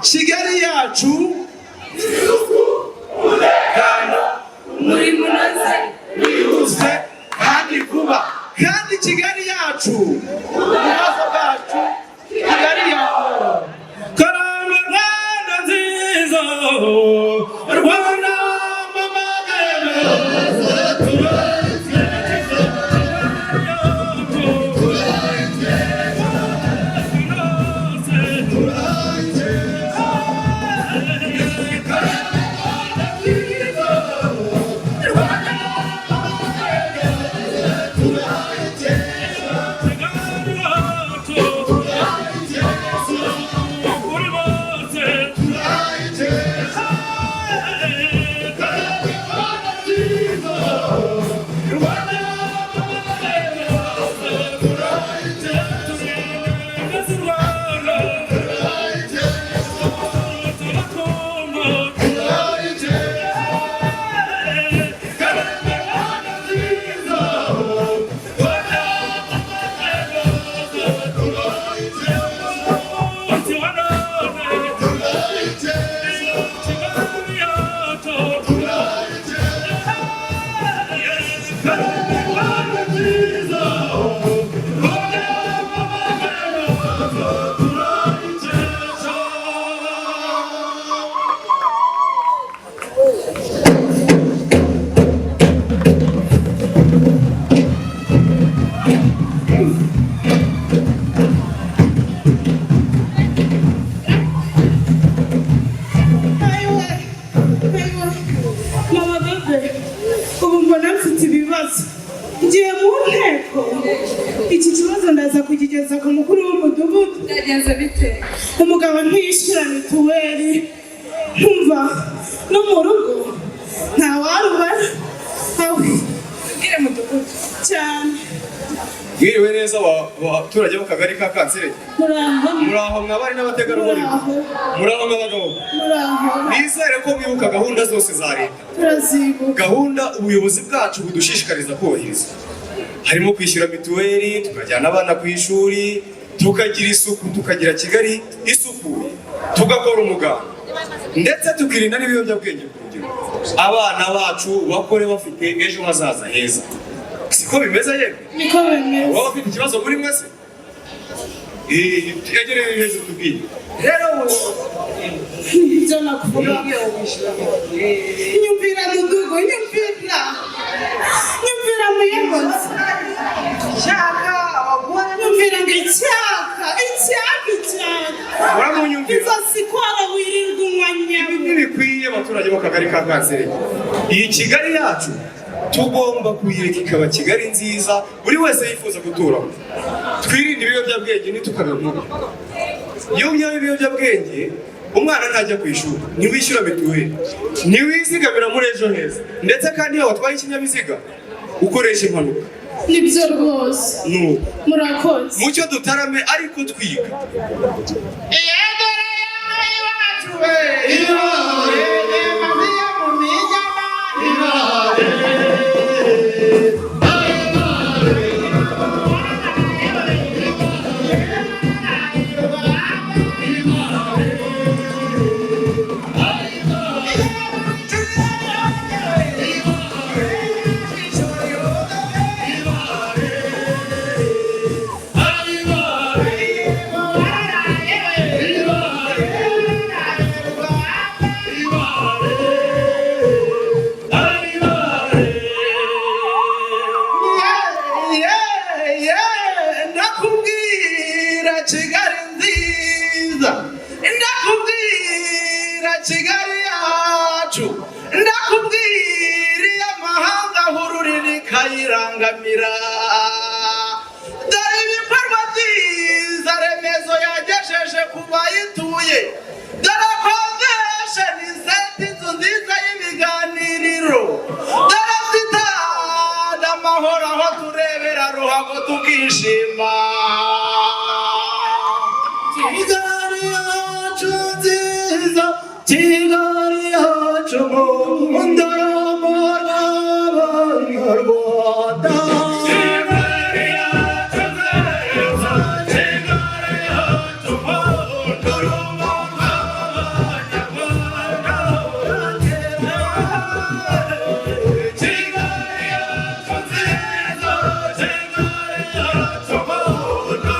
Kigali yacu muri munoze wihuse kandi vuba, kandi Kigali yacu ubuhaza bwacu Kigali yacu karamba Rwanda nziza Rwanda mamagere Mama bebe, ubu mbona mfite ibibazo. Ngiye mu nteko. Iki kibazo ndaza kugigeza ku mukuru w'umudugudu. Byagenze bite? Umugabo ntiyishyura mituweli. Ntumva no mu rugo ntawarubara. Ubwire mudugudu. Cyane. Mwiriwe neza abaturage b'akagari ka Kansere. Muraho mwabari n'abategarugori. Muraho nk'abagabo. Nizere ko mwibuka gahunda zose za leta. Turazibuka. Gahunda ubuyobozi bwacu budushishikariza kubahiriza harimo kwishyura mituweli, tukajyana abana ku ishuri, tukagira isuku, tukagira Kigali isukuye, tugakora umuganda ndetse tukirinda n'ibiyobyabwenge ku rugero. Abana bacu bakore bafite ejo hazaza heza. Siko bimeze yewe? Niko bimeze. Waba ufite ikibazo muri mwese? Egereye hejuru tubwiye. Rero ibyo nakuvuga. Nyumvira mudugu, nyumvira. Nyumvira muyobozi. Icyaka abagore. Nyumvira ngo icyaka. Uramunyumvira. Izo sikora wirirwa umwanya. Ibi ntibikwiye abaturage b'akagari ka Kansere. Iyi Kigali yacu tugomba kuyireka ikaba Kigali nziza buri wese yifuza guturamo. Twirinde ibiyobyabwenge ntitukabigura. Iyo unyoye ibiyobyabwenge umwana ntajya ku ishuri, ntiwishyura mituweli, ntiwizigamira muri ejo heza, ndetse kandi iyo watwaye ikinyabiziga ukoresha impanuka. Nibyo rwose. Murakoze. Mucyo dutarame ariko twiga. Kigali yacu ndakubwira amahanga hururira ikayirangamira. Dore ibikorwa byiza remezo yagejeje ku bayituye. Dore konvesheni seti inzu nziza y'ibiganiriro. Dore sitade amahoro aho turebera ruhago tukishima. Kigali yacu nziza, Kigali yacu nkunda Rwanda. Kigali yacu nziza, Kigali yacu nkunda Rwanda. Kigali yacu nziza, Kigali yacu nkunda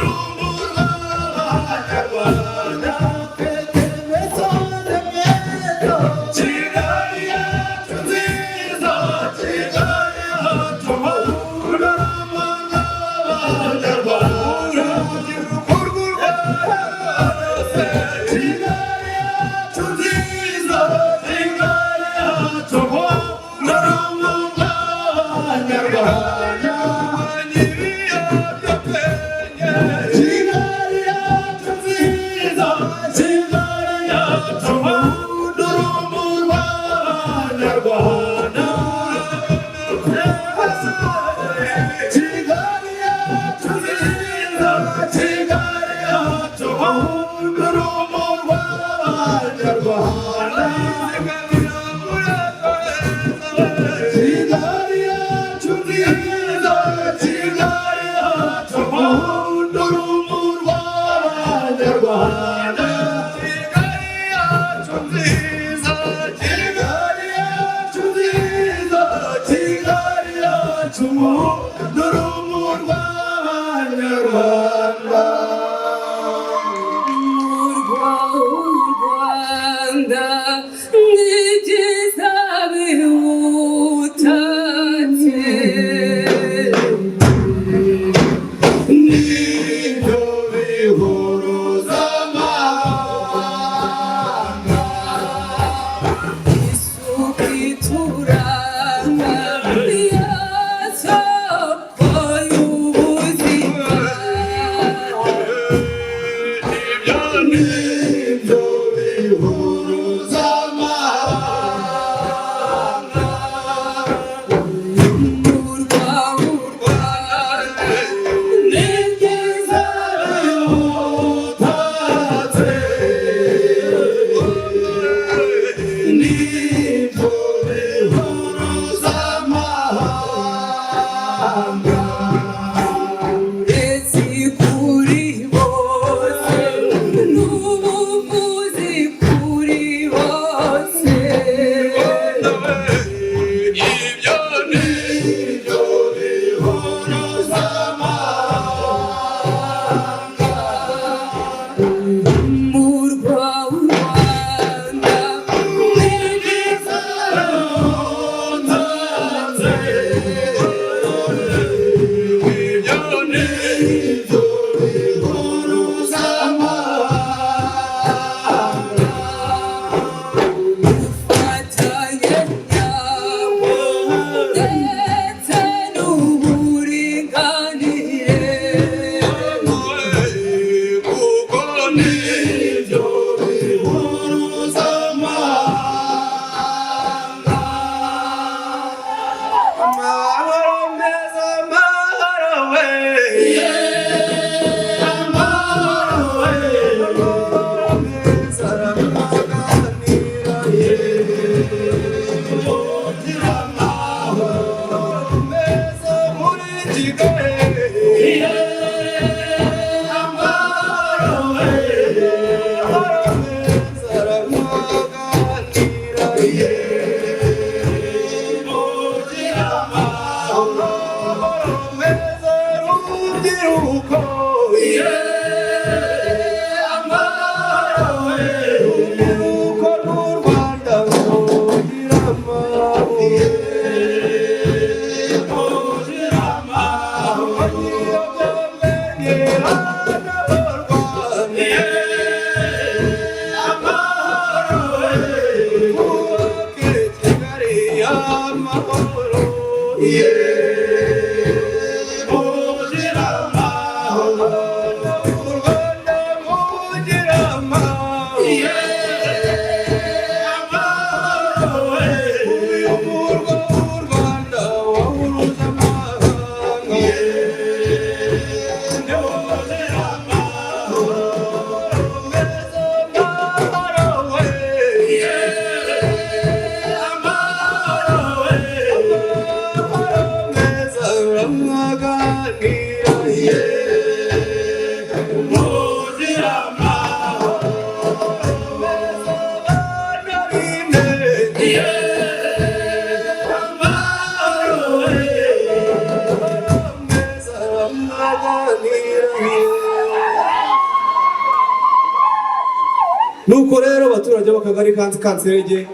nuko rero abaturage b'akagari ka Kanserege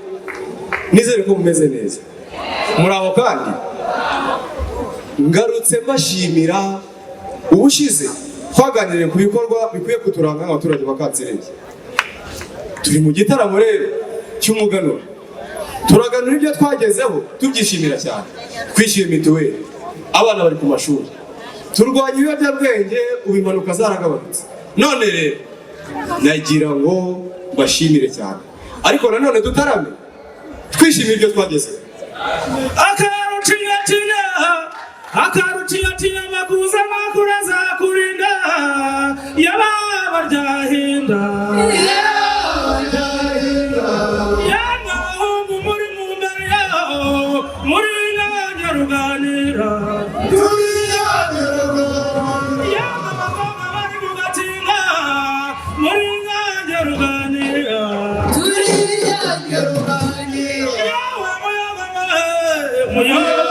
nizere ko mumeze neza muri aho kandi ngarutse mbashimira ubushize twaganiriye ku bikorwa bikwiye kuturanga nk'abaturage ba Kanserege. Turi mu gitaramo rero cy'umuganura, turaganura ibyo twagezeho tubyishimira cyane. Twishyuye mituweli, abana bari ku mashuri, turwanya ibiyobyabwenge, ubu impanuka zaragabanutse. None rero nagira ngo mbashimire cyane, ariko nanone dutarame twishimira ibyo twagezeho. Akarucinya makuza makuraza kurinda yababa ryahinda yanahungu muri mumbere yaho muri nyaruganira yababakobwa bari mu gatinga muri nyaruganira yawe muyoga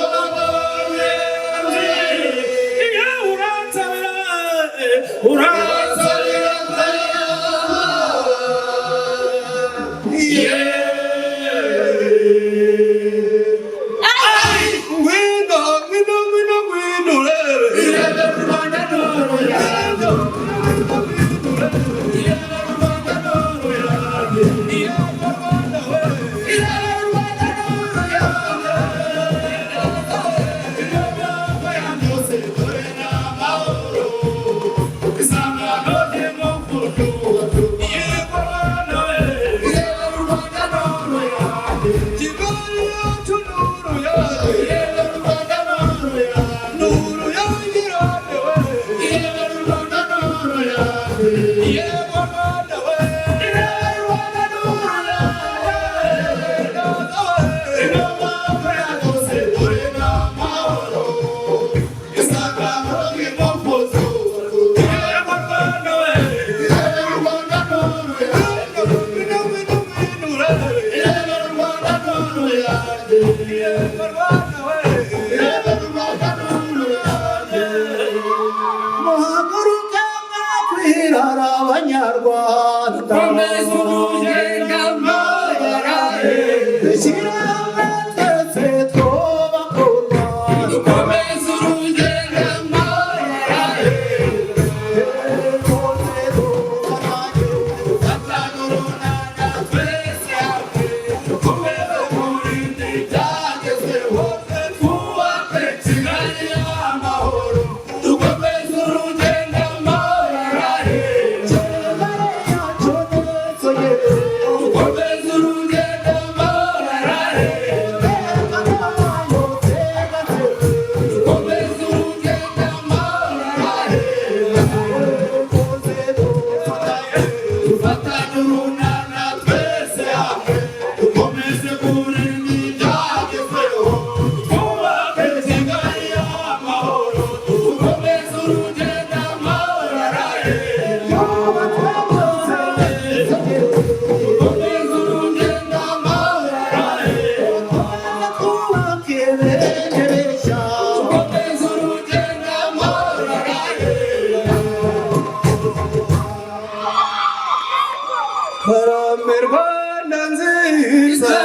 Rwanda nziza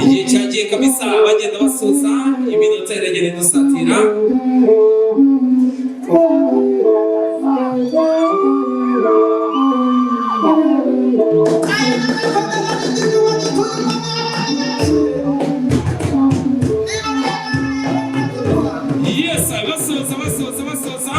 igihe cyagiye kabisa bagenda basoza iminota iragenda idusatira yes basoza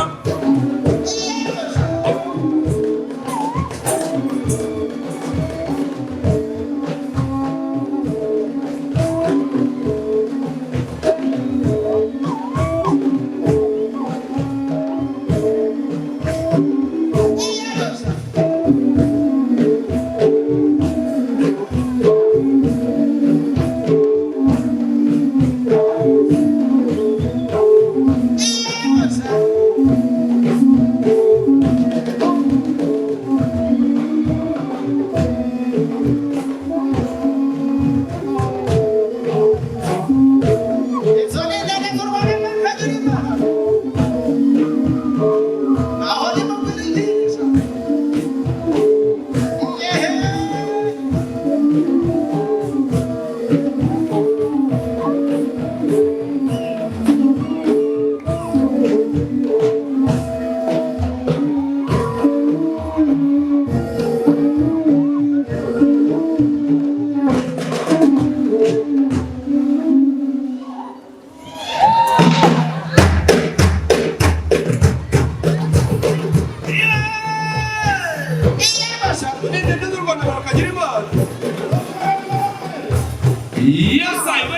Yes, I